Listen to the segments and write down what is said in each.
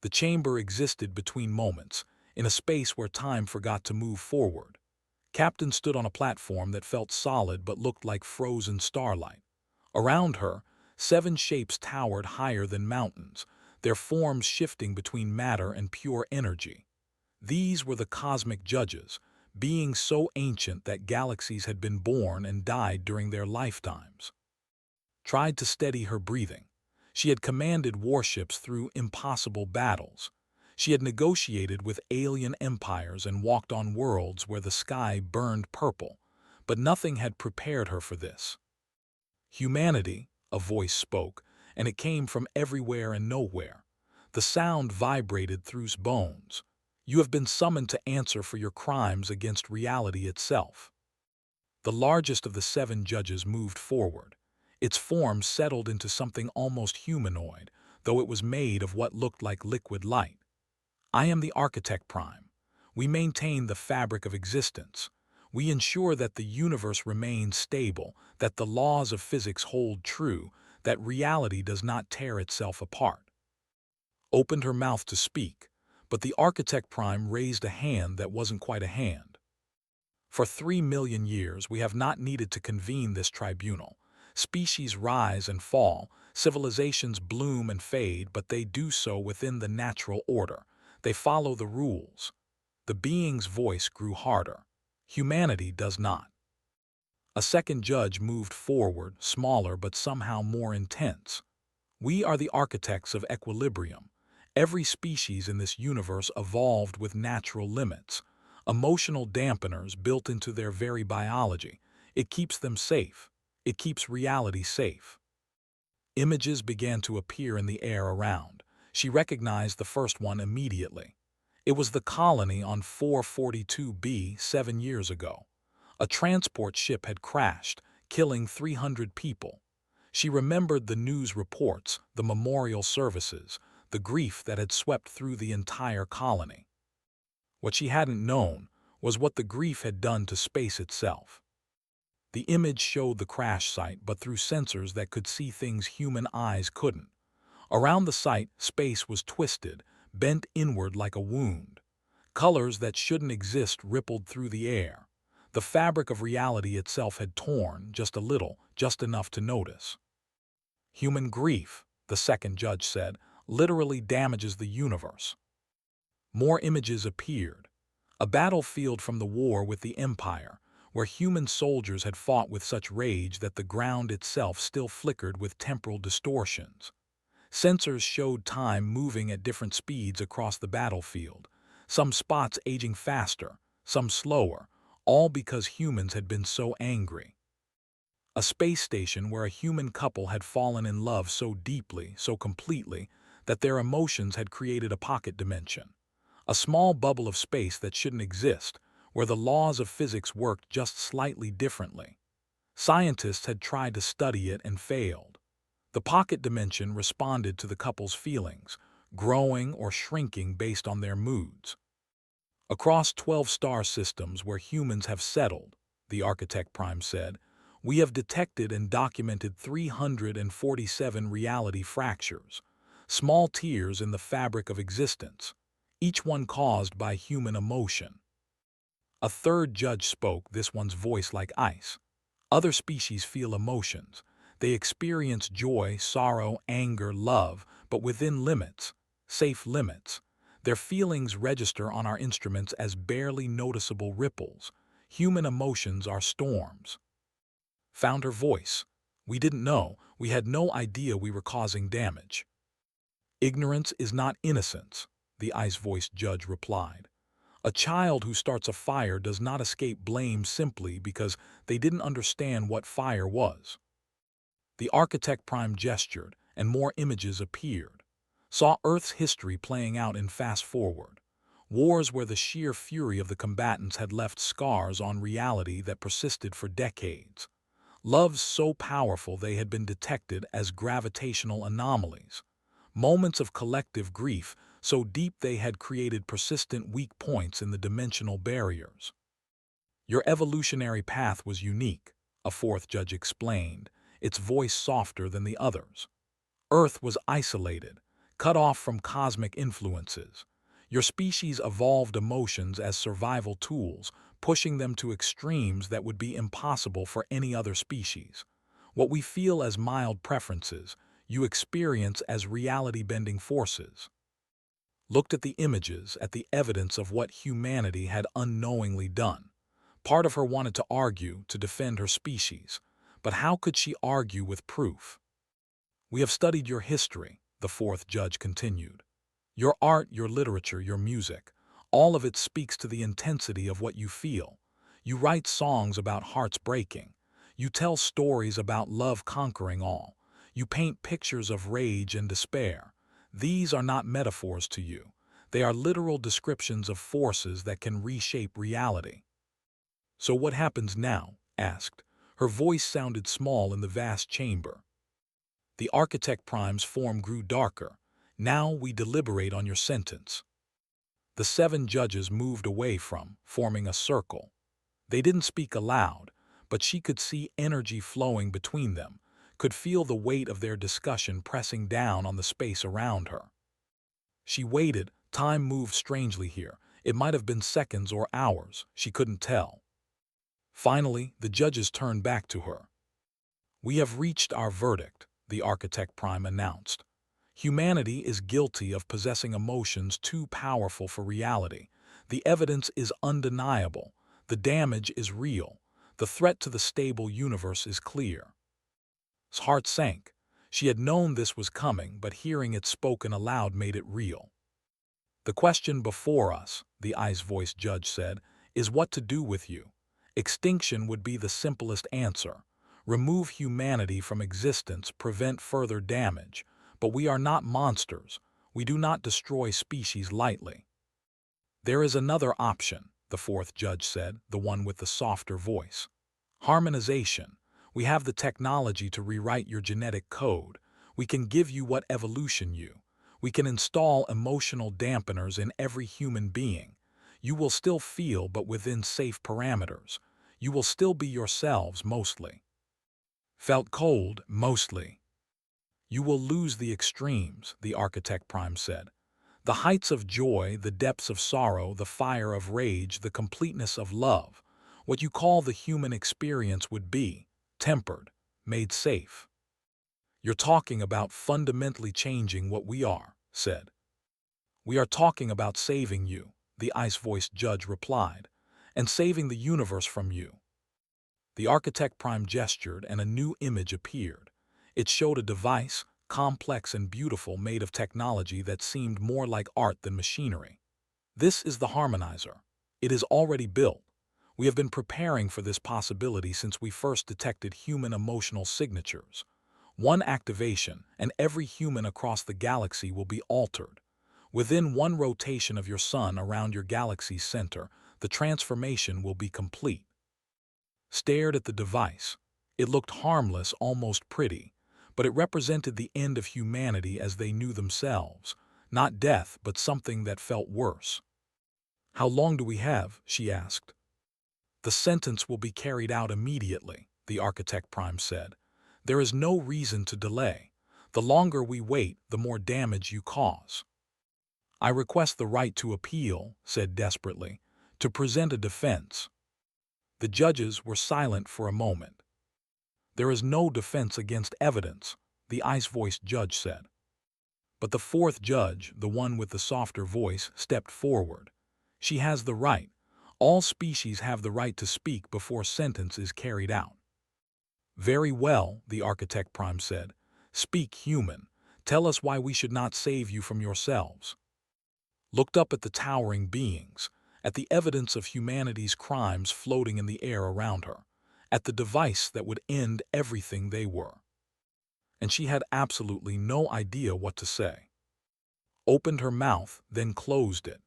The chamber existed between moments, in a space where time forgot to move forward. Captain stood on a platform that felt solid but looked like frozen starlight. Around her, 7 shapes towered higher than mountains, their forms shifting between matter and pure energy. These were the cosmic judges, beings so ancient that galaxies had been born and died during their lifetimes. Tried to steady her breathing. She had commanded warships through impossible battles. She had negotiated with alien empires and walked on worlds where the sky burned purple, but nothing had prepared her for this. Humanity, a voice spoke, and it came from everywhere and nowhere. The sound vibrated through bones. You have been summoned to answer for your crimes against reality itself. The largest of the 7 judges moved forward. Its form settled into something almost humanoid, though it was made of what looked like liquid light. I am the Architect Prime. We maintain the fabric of existence. We ensure that the universe remains stable, that the laws of physics hold true, that reality does not tear itself apart. Opened her mouth to speak, but the Architect Prime raised a hand that wasn't quite a hand. For 3 million years, we have not needed to convene this tribunal. Species rise and fall, civilizations bloom and fade, but they do so within the natural order. They follow the rules. The being's voice grew harder. Humanity does not. A second judge moved forward, smaller but somehow more intense. We are the architects of equilibrium. Every species in this universe evolved with natural limits, emotional dampeners built into their very biology. It keeps them safe. It keeps reality safe. Images began to appear in the air around. She recognized the first one immediately. It was the colony on 442b 7 years ago. A transport ship had crashed, killing 300 people. She remembered the news reports, the memorial services, the grief that had swept through the entire colony. What she hadn't known was what the grief had done to space itself. The image showed the crash site, but through sensors that could see things human eyes couldn't. Around the site, space was twisted, bent inward like a wound. Colors that shouldn't exist rippled through the air. The fabric of reality itself had torn, just a little, just enough to notice. Human grief, the second judge said, literally damages the universe. More images appeared. A battlefield from the war with the Empire, where human soldiers had fought with such rage that the ground itself still flickered with temporal distortions. Sensors showed time moving at different speeds across the battlefield, some spots aging faster, some slower, all because humans had been so angry. A space station where a human couple had fallen in love so deeply, so completely, that their emotions had created a pocket dimension. A small bubble of space that shouldn't exist, where the laws of physics worked just slightly differently. Scientists had tried to study it and failed. The pocket dimension responded to the couple's feelings, growing or shrinking based on their moods. Across 12 star systems where humans have settled, the Architect Prime said, we have detected and documented 347 reality fractures, small tears in the fabric of existence, each one caused by human emotion. A third judge spoke, this one's voice like ice. Other species feel emotions. They experience joy, sorrow, anger, love, but within limits, safe limits. Their feelings register on our instruments as barely noticeable ripples. Human emotions are storms. Found her voice. We didn't know. We had no idea we were causing damage. Ignorance is not innocence, the ice-voiced judge replied. A child who starts a fire does not escape blame simply because they didn't understand what fire was. The Architect Prime gestured, and more images appeared. Saw Earth's history playing out in fast forward. Wars where the sheer fury of the combatants had left scars on reality that persisted for decades. Loves so powerful they had been detected as gravitational anomalies. Moments of collective grief so deep they had created persistent weak points in the dimensional barriers. Your evolutionary path was unique, a fourth judge explained, its voice softer than the others. Earth was isolated, cut off from cosmic influences. Your species evolved emotions as survival tools, pushing them to extremes that would be impossible for any other species. What we feel as mild preferences, you experience as reality-bending forces. Looked at the images, at the evidence of what humanity had unknowingly done. Part of her wanted to argue, to defend her species. But how could she argue with proof? We have studied your history, the fourth judge continued. Your art, your literature, your music, all of it speaks to the intensity of what you feel. You write songs about hearts breaking. You tell stories about love conquering all. You paint pictures of rage and despair. These are not metaphors to you. They are literal descriptions of forces that can reshape reality. So what happens now? Asked. Her voice sounded small in the vast chamber. The Architect Prime's form grew darker. Now we deliberate on your sentence. The 7 judges moved away from, forming a circle. They didn't speak aloud, but she could see energy flowing between them, could feel the weight of their discussion pressing down on the space around her. She waited. Time moved strangely here. It might have been seconds or hours, she couldn't tell. Finally, the judges turned back to her. We have reached our verdict, the Architect Prime announced. Humanity is guilty of possessing emotions too powerful for reality. The evidence is undeniable. The damage is real. The threat to the stable universe is clear. His heart sank. She had known this was coming, but hearing it spoken aloud made it real. The question before us, the ice-voiced judge said, is what to do with you. Extinction would be the simplest answer. Remove humanity from existence, prevent further damage. But we are not monsters. We do not destroy species lightly. There is another option, the fourth judge said, the one with the softer voice. Harmonization. We have the technology to rewrite your genetic code. We can give you what evolution you. We can install emotional dampeners in every human being. You will still feel, but within safe parameters. You will still be yourselves, mostly. Felt cold, mostly. You will lose the extremes, the Architect Prime said. The heights of joy, the depths of sorrow, the fire of rage, the completeness of love. What you call the human experience would be tempered, made safe. You're talking about fundamentally changing what we are, said. We are talking about saving you, the ice-voiced judge replied, and saving the universe from you. The Architect Prime gestured and a new image appeared. It showed a device, complex and beautiful, made of technology that seemed more like art than machinery. This is the harmonizer. It is already built. We have been preparing for this possibility since we first detected human emotional signatures. One activation, and every human across the galaxy will be altered. Within one rotation of your sun around your galaxy's center, the transformation will be complete. Stared at the device. It looked harmless, almost pretty, but it represented the end of humanity as they knew themselves. Not death, but something that felt worse. How long do we have? She asked. The sentence will be carried out immediately, the Architect Prime said. There is no reason to delay. The longer we wait, the more damage you cause. I request the right to appeal, said desperately, to present a defense. The judges were silent for a moment. There is no defense against evidence, the ice-voiced judge said. But the fourth judge, the one with the softer voice, stepped forward. She has the right. All species have the right to speak before sentence is carried out. Very well, the Architect Prime said. Speak, human. Tell us why we should not save you from yourselves. Looked up at the towering beings, at the evidence of humanity's crimes floating in the air around her, at the device that would end everything they were. And she had absolutely no idea what to say. Opened her mouth, then closed it.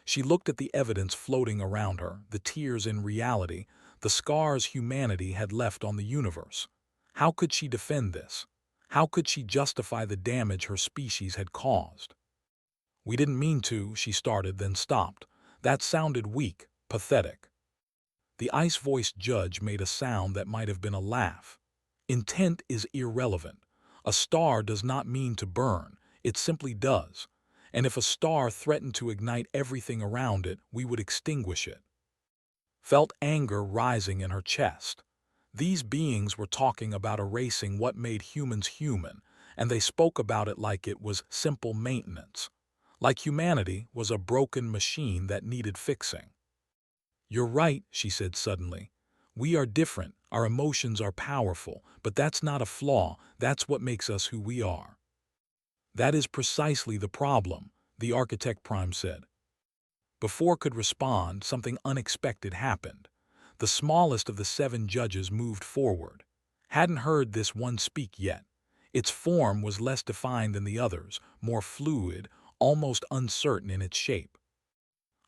She looked at the evidence floating around her, the tears in reality, the scars humanity had left on the universe. How could she defend this? How could she justify the damage her species had caused? We didn't mean to, she started, then stopped. That sounded weak, pathetic. The ice-voiced judge made a sound that might have been a laugh. Intent is irrelevant. A star does not mean to burn. It simply does. And if a star threatened to ignite everything around it, we would extinguish it. Felt anger rising in her chest. These beings were talking about erasing what made humans human, and they spoke about it like it was simple maintenance. Like humanity was a broken machine that needed fixing. "You're right," she said suddenly. "We are different, our emotions are powerful, but that's not a flaw, that's what makes us who we are." "That is precisely the problem," the Architect Prime said. Before could respond, something unexpected happened. The smallest of the 7 judges moved forward. Hadn't heard this one speak yet. Its form was less defined than the others, more fluid, almost uncertain in its shape.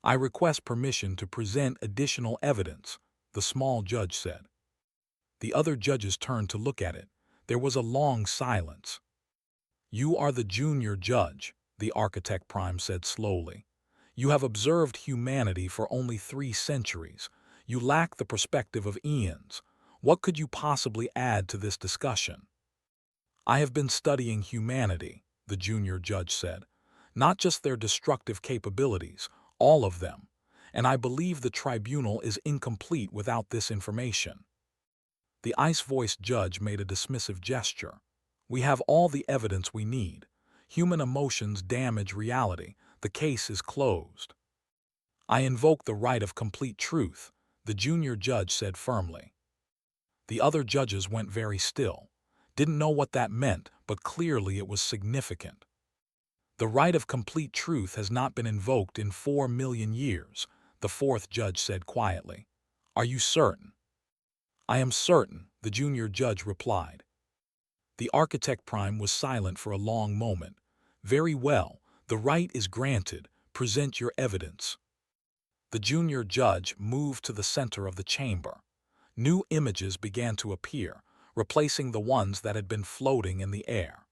"I request permission to present additional evidence," the small judge said. The other judges turned to look at it. There was a long silence. "You are the junior judge," the Architect Prime said slowly. "You have observed humanity for only 3 centuries. You lack the perspective of eons. What could you possibly add to this discussion?" "I have been studying humanity," the junior judge said. "Not just their destructive capabilities, all of them. And I believe the tribunal is incomplete without this information." The ice-voiced judge made a dismissive gesture. "We have all the evidence we need. Human emotions damage reality. The case is closed." "I invoke the right of complete truth," the junior judge said firmly. The other judges went very still. Didn't know what that meant, but clearly it was significant. "The right of complete truth has not been invoked in 4 million years," the 4th judge said quietly. "Are you certain?" "I am certain," the junior judge replied. The Architect Prime was silent for a long moment. "Very well, the right is granted. Present your evidence." The junior judge moved to the center of the chamber. New images began to appear, replacing the ones that had been floating in the air.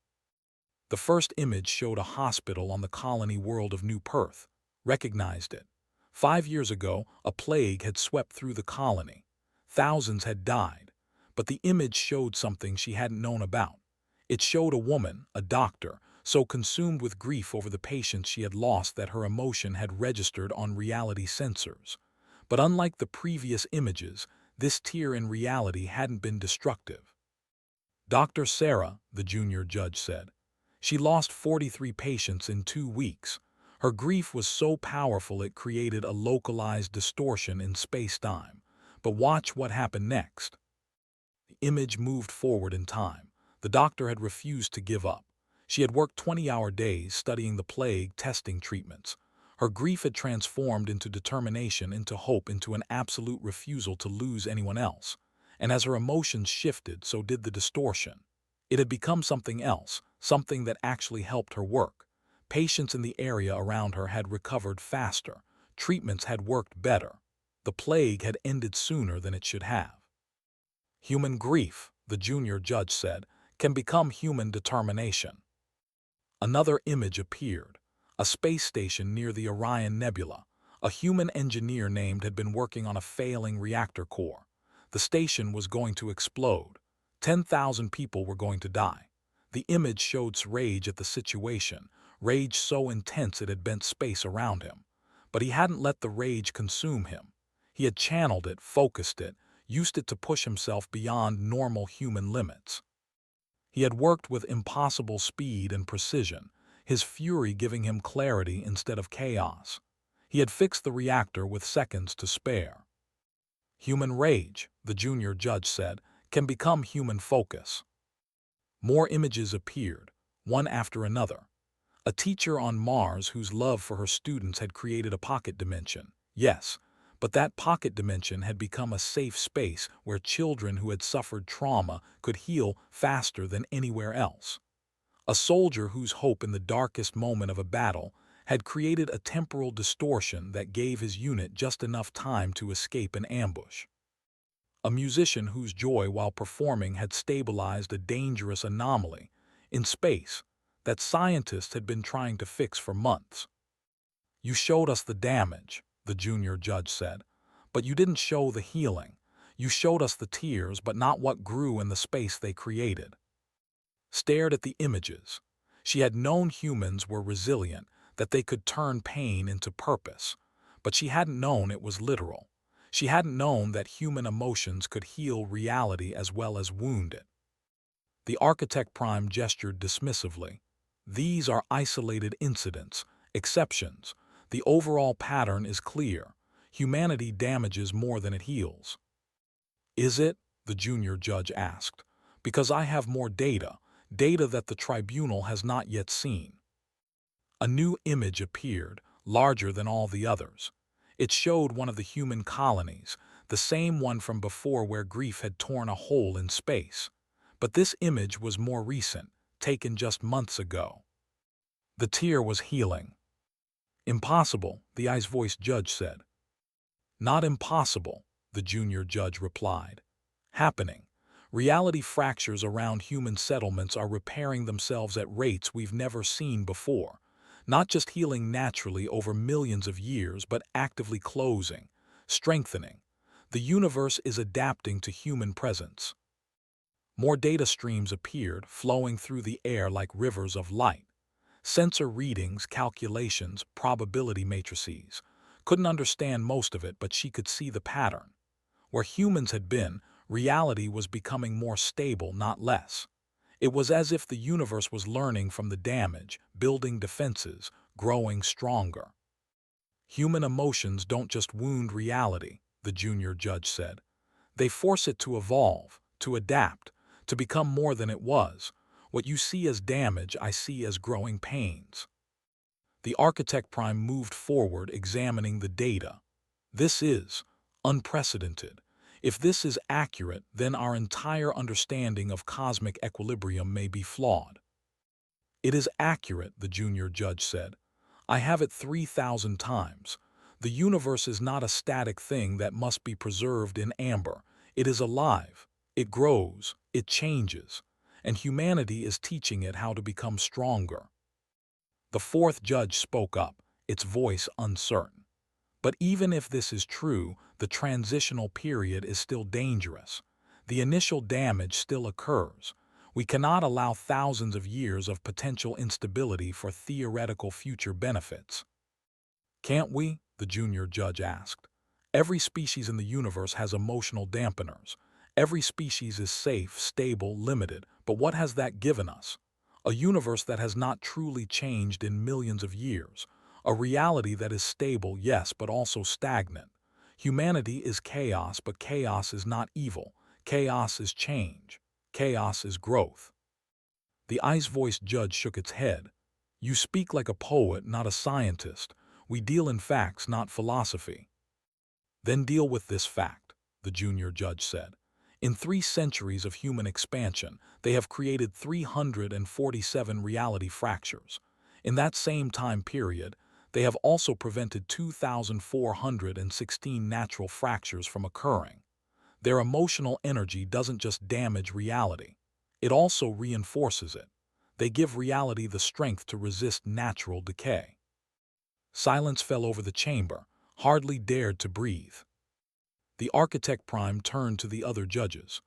The first image showed a hospital on the colony world of New Perth. Recognized it. 5 years ago, a plague had swept through the colony. Thousands had died. But the image showed something she hadn't known about. It showed a woman, a doctor, so consumed with grief over the patients she had lost that her emotion had registered on reality sensors. But unlike the previous images, this tear in reality hadn't been destructive. "Dr. Sarah," the junior judge said. "She lost 43 patients in 2 weeks. Her grief was so powerful it created a localized distortion in space-time. But watch what happened next." The image moved forward in time. The doctor had refused to give up. She had worked 20-hour days studying the plague, testing treatments. Her grief had transformed into determination, into hope, into an absolute refusal to lose anyone else. And as her emotions shifted, so did the distortion. It had become something else, something that actually helped her work. Patients in the area around her had recovered faster. Treatments had worked better. The plague had ended sooner than it should have. "Human grief," the junior judge said, "can become human determination." Another image appeared. A space station near the Orion Nebula. A human engineer named had been working on a failing reactor core. The station was going to explode. 10,000 people were going to die. The image showed rage at the situation, rage so intense it had bent space around him. But he hadn't let the rage consume him. He had channeled it, focused it, used it to push himself beyond normal human limits. He had worked with impossible speed and precision, his fury giving him clarity instead of chaos. He had fixed the reactor with seconds to spare. "Human rage," the junior judge said, "can become human focus." More images appeared, one after another. A teacher on Mars whose love for her students had created a pocket dimension. Yes, but that pocket dimension had become a safe space where children who had suffered trauma could heal faster than anywhere else. A soldier whose hope in the darkest moment of a battle had created a temporal distortion that gave his unit just enough time to escape an ambush. A musician whose joy while performing had stabilized a dangerous anomaly in space that scientists had been trying to fix for months. "You showed us the damage," the junior judge said, "but you didn't show the healing. You showed us the tears, but not what grew in the space they created." Stared at the images. She had known humans were resilient, that they could turn pain into purpose. But she hadn't known it was literal. She hadn't known that human emotions could heal reality as well as wound it. The Architect Prime gestured dismissively. These are isolated incidents, exceptions. The overall pattern is clear. Humanity damages more than it heals. Is it? The junior judge asked. Because I have more data, data that the tribunal has not yet seen. A new image appeared, larger than all the others. It showed one of the human colonies, the same one from before where grief had torn a hole in space. But this image was more recent, taken just months ago. The tear was healing. Impossible, the ice-voiced judge said. Not impossible, the junior judge replied. Happening. Reality fractures around human settlements are repairing themselves at rates we've never seen before. Not just healing naturally over millions of years, but actively closing, strengthening. The universe is adapting to human presence. More data streams appeared, flowing through the air like rivers of light. Sensor readings, calculations, probability matrices. Couldn't understand most of it, but she could see the pattern. Where humans had been, reality was becoming more stable, not less. It was as if the universe was learning from the damage, building defenses, growing stronger. Human emotions don't just wound reality, the junior judge said. They force it to evolve, to adapt, to become more than it was. What you see as damage, I see as growing pains. The Architect Prime moved forward, examining the data. This is unprecedented. If this is accurate, then our entire understanding of cosmic equilibrium may be flawed. It is accurate, the junior judge said. I have it 3,000 times. The universe is not a static thing that must be preserved in amber. It is alive. It grows. It changes. And humanity is teaching it how to become stronger. The fourth judge spoke up, its voice uncertain. But even if this is true, the transitional period is still dangerous. The initial damage still occurs. We cannot allow thousands of years of potential instability for theoretical future benefits. Can't we? The junior judge asked. Every species in the universe has emotional dampeners. Every species is safe, stable, limited. But what has that given us? A universe that has not truly changed in millions of years. A reality that is stable, yes, but also stagnant. Humanity is chaos, but chaos is not evil. Chaos is change. Chaos is growth. The ice-voiced judge shook its head. You speak like a poet, not a scientist. We deal in facts, not philosophy. Then deal with this fact, the junior judge said. In 3 centuries of human expansion, they have created 347 reality fractures. In that same time period, they have also prevented 2,416 natural fractures from occurring. Their emotional energy doesn't just damage reality. It also reinforces it. They give reality the strength to resist natural decay. Silence fell over the chamber, hardly dared to breathe. The Architect Prime turned to the other judges.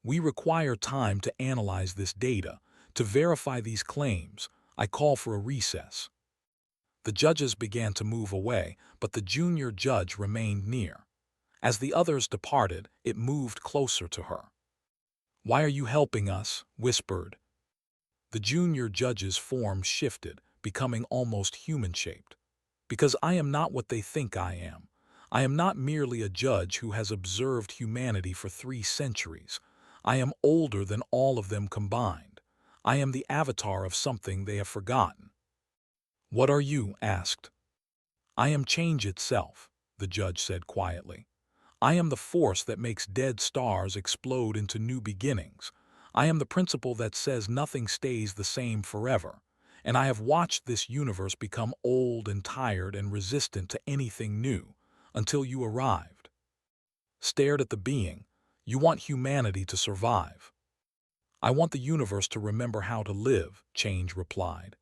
We require time to analyze this data, to verify these claims. I call for a recess. The judges began to move away, but the junior judge remained near. As the others departed, it moved closer to her. Why are you helping us? Whispered. The junior judge's form shifted, becoming almost human-shaped. Because I am not what they think I am. I am not merely a judge who has observed humanity for 3 centuries. I am older than all of them combined. I am the avatar of something they have forgotten. What are you? Asked. I am change itself, the judge said quietly. I am the force that makes dead stars explode into new beginnings. I am the principle that says nothing stays the same forever. And I have watched this universe become old and tired and resistant to anything new, until you arrived. Stared at the being. You want humanity to survive. I want the universe to remember how to live, Change replied.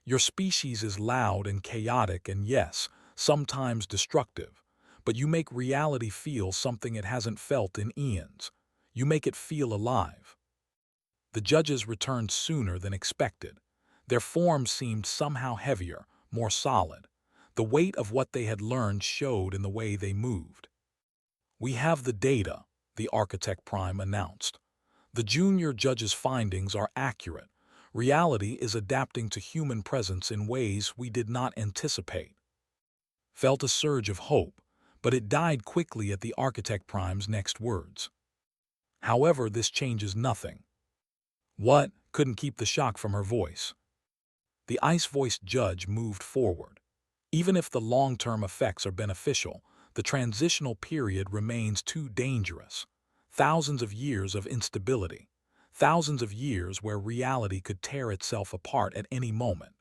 Your species is loud and chaotic and yes, sometimes destructive, but you make reality feel something it hasn't felt in eons. You make it feel alive. The judges returned sooner than expected. Their forms seemed somehow heavier, more solid. The weight of what they had learned showed in the way they moved. "We have the data," the Architect Prime announced. "The junior judge's findings are accurate. Reality is adapting to human presence in ways we did not anticipate." Felt a surge of hope, but it died quickly at the Architect Prime's next words. "However, this changes nothing." "What?" couldn't keep the shock from her voice. The ice-voiced judge moved forward. "Even if the long-term effects are beneficial, the transitional period remains too dangerous. Thousands of years of instability. Thousands of years where reality could tear itself apart at any moment.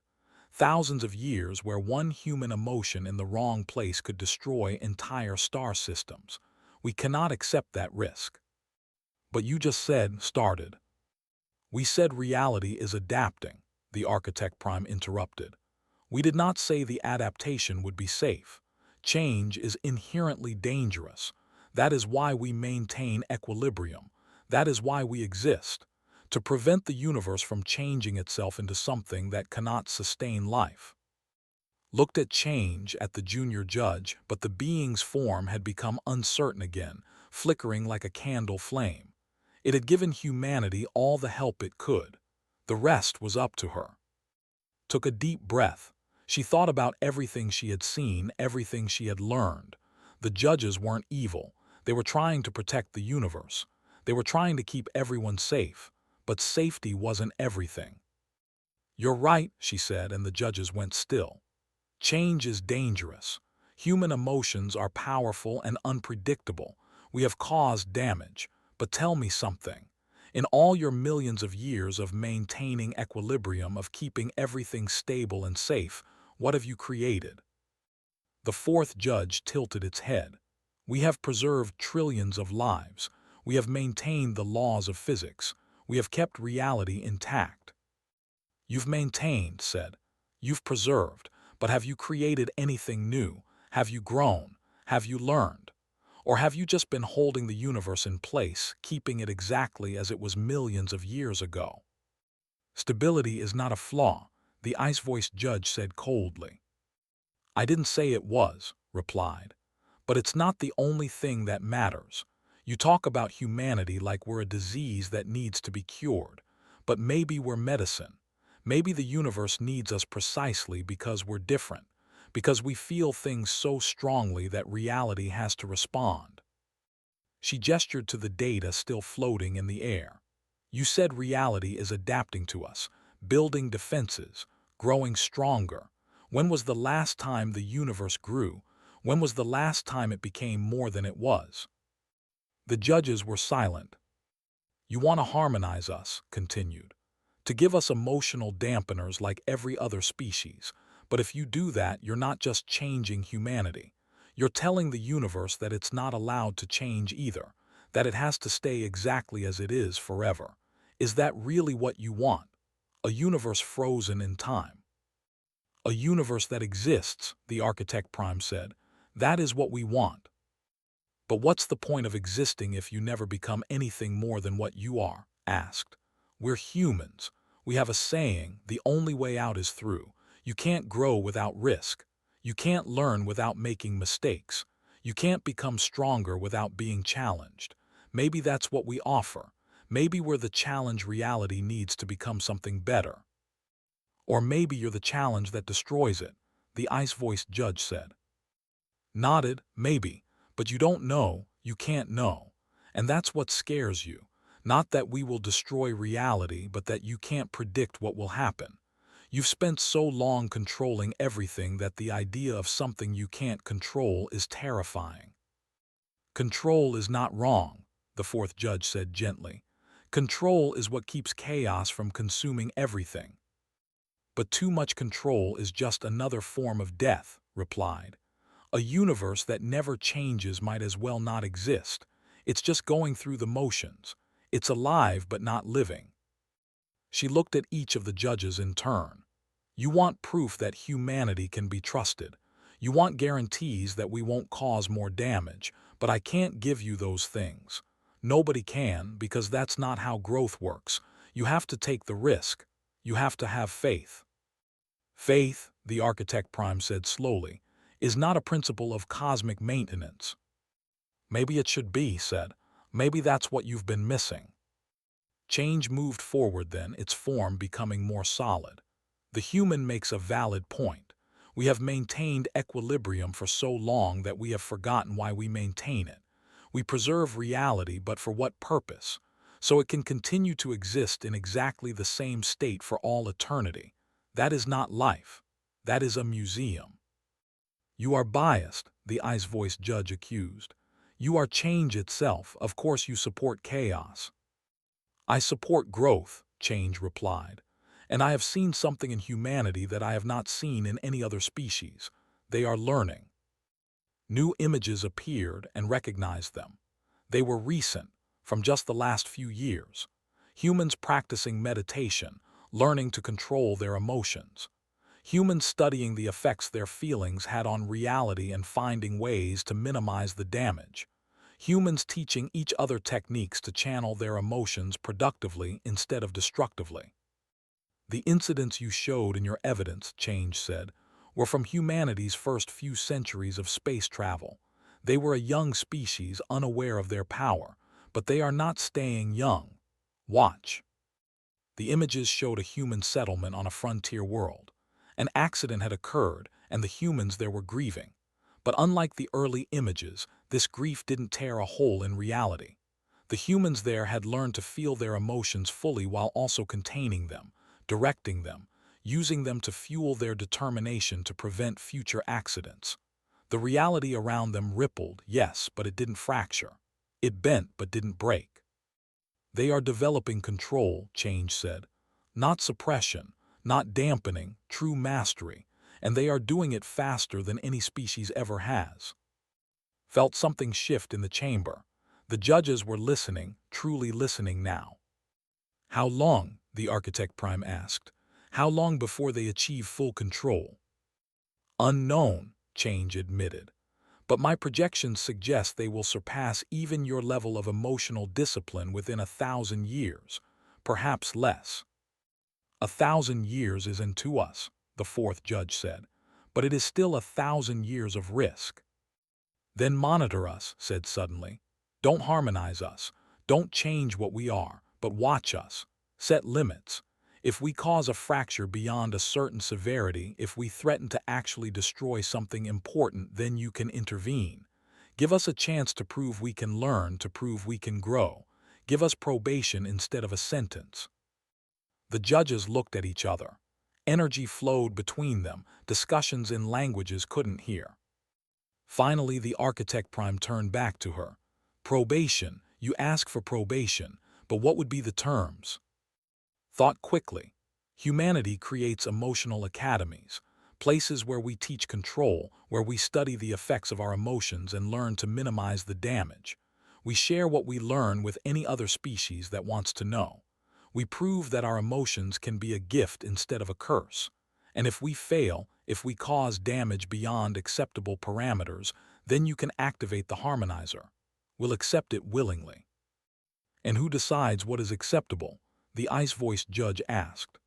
Thousands of years where one human emotion in the wrong place could destroy entire star systems. We cannot accept that risk." "But you just said," started. "We said reality is adapting," the Architect Prime interrupted. "We did not say the adaptation would be safe. Change is inherently dangerous. That is why we maintain equilibrium. That is why we exist. To prevent the universe from changing itself into something that cannot sustain life." Looked at change at the junior judge, but the being's form had become uncertain again, flickering like a candle flame. It had given humanity all the help it could. The rest was up to her. Took a deep breath. She thought about everything she had seen, everything she had learned. The judges weren't evil. They were trying to protect the universe. They were trying to keep everyone safe. But safety wasn't everything. "You're right," she said, and the judges went still. "Change is dangerous. Human emotions are powerful and unpredictable. We have caused damage. But tell me something. In all your millions of years of maintaining equilibrium, of keeping everything stable and safe, what have you created?" The fourth judge tilted its head. "We have preserved trillions of lives. We have maintained the laws of physics. We have kept reality intact." "You've maintained," said. "You've preserved. But have you created anything new? Have you grown? Have you learned? Or have you just been holding the universe in place, keeping it exactly as it was millions of years ago?" "Stability is not a flaw," the ice-voiced judge said coldly. "I didn't say it was," replied. "But it's not the only thing that matters. You talk about humanity like we're a disease that needs to be cured. But maybe we're medicine. Maybe the universe needs us precisely because we're different, because we feel things so strongly that reality has to respond." She gestured to the data still floating in the air. "You said reality is adapting to us, building defenses, growing stronger. When was the last time the universe grew? When was the last time it became more than it was?" The judges were silent. "You want to harmonize us," continued, "to give us emotional dampeners like every other species. But if you do that, you're not just changing humanity. You're telling the universe that it's not allowed to change either, that it has to stay exactly as it is forever. Is that really what you want? A universe frozen in time?" "A universe that exists," the Architect Prime said. "That is what we want." "But what's the point of existing if you never become anything more than what you are?" asked. "We're humans. We have a saying, the only way out is through. You can't grow without risk. You can't learn without making mistakes. You can't become stronger without being challenged. Maybe that's what we offer. Maybe we're the challenge reality needs to become something better. Or maybe you're the challenge that destroys it," the ice-voiced judge said. Nodded. "Maybe. But you don't know. You can't know. And that's what scares you. Not that we will destroy reality, but that you can't predict what will happen. You've spent so long controlling everything that the idea of something you can't control is terrifying." "Control is not wrong," the fourth judge said gently. "Control is what keeps chaos from consuming everything." "But too much control is just another form of death," replied. "A universe that never changes might as well not exist. It's just going through the motions. It's alive but not living." She looked at each of the judges in turn. "You want proof that humanity can be trusted. You want guarantees that we won't cause more damage, but I can't give you those things. Nobody can, because that's not how growth works. You have to take the risk. You have to have faith. Faith, the Architect Prime said slowly, is not a principle of cosmic maintenance. Maybe it should be, said. Maybe that's what you've been missing. Change moved forward then, its form becoming more solid. The human makes a valid point. We have maintained equilibrium for so long that we have forgotten why we maintain it. We preserve reality, but for what purpose? So it can continue to exist in exactly the same state for all eternity. That is not life. That is a museum. You are biased, the Ice Voice Judge accused. You are change itself. Of course you support chaos. I support growth, Change replied. And I have seen something in humanity that I have not seen in any other species. They are learning. New images appeared and recognized them. They were recent, from just the last few years. Humans practicing meditation, learning to control their emotions. Humans studying the effects their feelings had on reality and finding ways to minimize the damage. Humans teaching each other techniques to channel their emotions productively instead of destructively. The incidents you showed in your evidence, Change said, were from humanity's first few centuries of space travel. They were a young species unaware of their power, but they are not staying young. Watch. The images showed a human settlement on a frontier world. An accident had occurred, and the humans there were grieving. But unlike the early images, this grief didn't tear a hole in reality. The humans there had learned to feel their emotions fully while also containing them, directing them, using them to fuel their determination to prevent future accidents. The reality around them rippled, yes, but it didn't fracture. It bent but didn't break. They are developing control, Change said. Not suppression, not dampening, true mastery, and they are doing it faster than any species ever has. Felt something shift in the chamber. The judges were listening, truly listening now. How long, the Architect Prime asked. How long before they achieve full control? Unknown, Change admitted. But my projections suggest they will surpass even your level of emotional discipline within 1,000 years, perhaps less. 1,000 years is into us, the fourth judge said, but it is still 1,000 years of risk. Then monitor us, said suddenly. Don't harmonize us. Don't change what we are, but watch us. Set limits. If we cause a fracture beyond a certain severity, if we threaten to actually destroy something important, then you can intervene. Give us a chance to prove we can learn, to prove we can grow. Give us probation instead of a sentence. The judges looked at each other. Energy flowed between them, discussions in languages couldn't hear. Finally, the Architect Prime turned back to her. Probation. You ask for probation, but what would be the terms? Thought quickly. Humanity creates emotional academies, places where we teach control, where we study the effects of our emotions and learn to minimize the damage. We share what we learn with any other species that wants to know. We prove that our emotions can be a gift instead of a curse. And if we fail, if we cause damage beyond acceptable parameters, then you can activate the harmonizer. We'll accept it willingly. And who decides what is acceptable? The ice-voiced judge asked.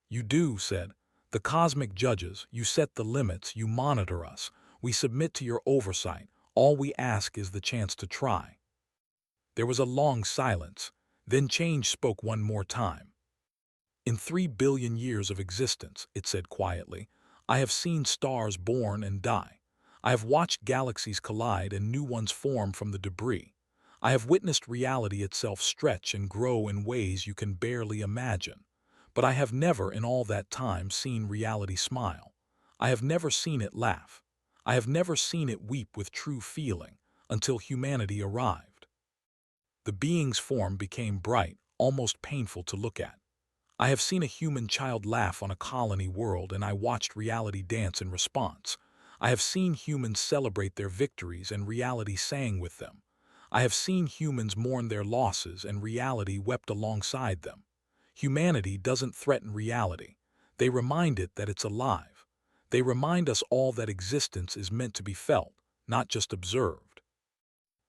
You do, said. The cosmic judges, you set the limits, you monitor us. We submit to your oversight. All we ask is the chance to try. There was a long silence. Then Change spoke one more time. In 3 billion years of existence, it said quietly, I have seen stars born and die. I have watched galaxies collide and new ones form from the debris. I have witnessed reality itself stretch and grow in ways you can barely imagine. But I have never in all that time seen reality smile. I have never seen it laugh. I have never seen it weep with true feeling until humanity arrived. The being's form became bright, almost painful to look at. I have seen a human child laugh on a colony world, and I watched reality dance in response. I have seen humans celebrate their victories, and reality sang with them. I have seen humans mourn their losses, and reality wept alongside them. Humanity doesn't threaten reality. They remind it that it's alive. They remind us all that existence is meant to be felt, not just observed.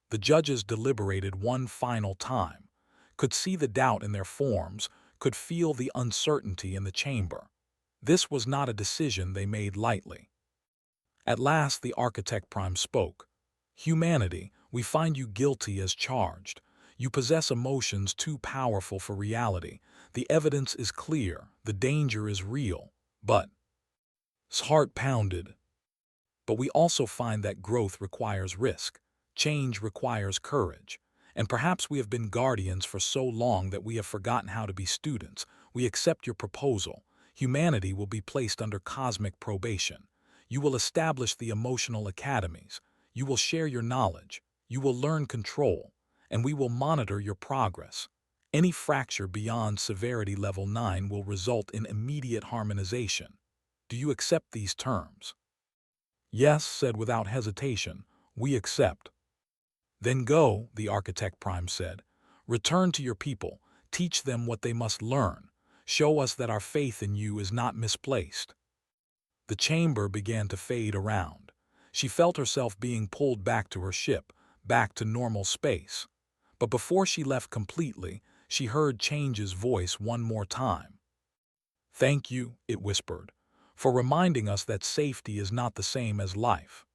The judges deliberated one final time, could see the doubt in their forms, could feel the uncertainty in the chamber. This was not a decision they made lightly. At last the Architect Prime spoke. "Humanity, we find you guilty as charged. You possess emotions too powerful for reality. The evidence is clear, the danger is real, but—" His heart pounded. "But we also find that growth requires risk. Change requires courage. And perhaps we have been guardians for so long that we have forgotten how to be students. We accept your proposal. Humanity will be placed under cosmic probation. You will establish the emotional academies. You will share your knowledge. You will learn control. And we will monitor your progress. Any fracture beyond severity level 9 will result in immediate harmonization. Do you accept these terms?" "Yes," said without hesitation, "we accept." "Then go," the Architect Prime said. "Return to your people. Teach them what they must learn. Show us that our faith in you is not misplaced." The chamber began to fade around. She felt herself being pulled back to her ship, back to normal space. But before she left completely, she heard Change's voice one more time. "Thank you," it whispered, "for reminding us that safety is not the same as life."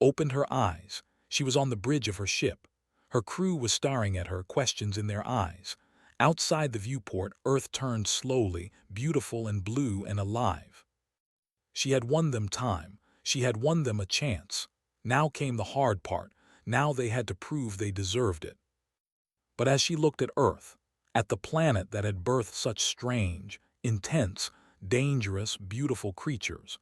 Opened her eyes. She was on the bridge of her ship. Her crew was staring at her, questions in their eyes. Outside the viewport, Earth turned slowly, beautiful and blue and alive. She had won them time. She had won them a chance. Now came the hard part. Now they had to prove they deserved it. But as she looked at Earth, at the planet that had birthed such strange, intense, dangerous, beautiful creatures,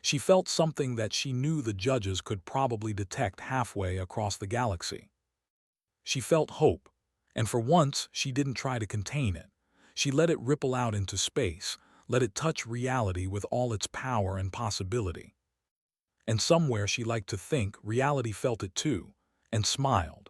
she felt something that she knew the judges could probably detect halfway across the galaxy. She felt hope, and for once she didn't try to contain it. She let it ripple out into space, let it touch reality with all its power and possibility. And somewhere, she liked to think, reality felt it too, and smiled.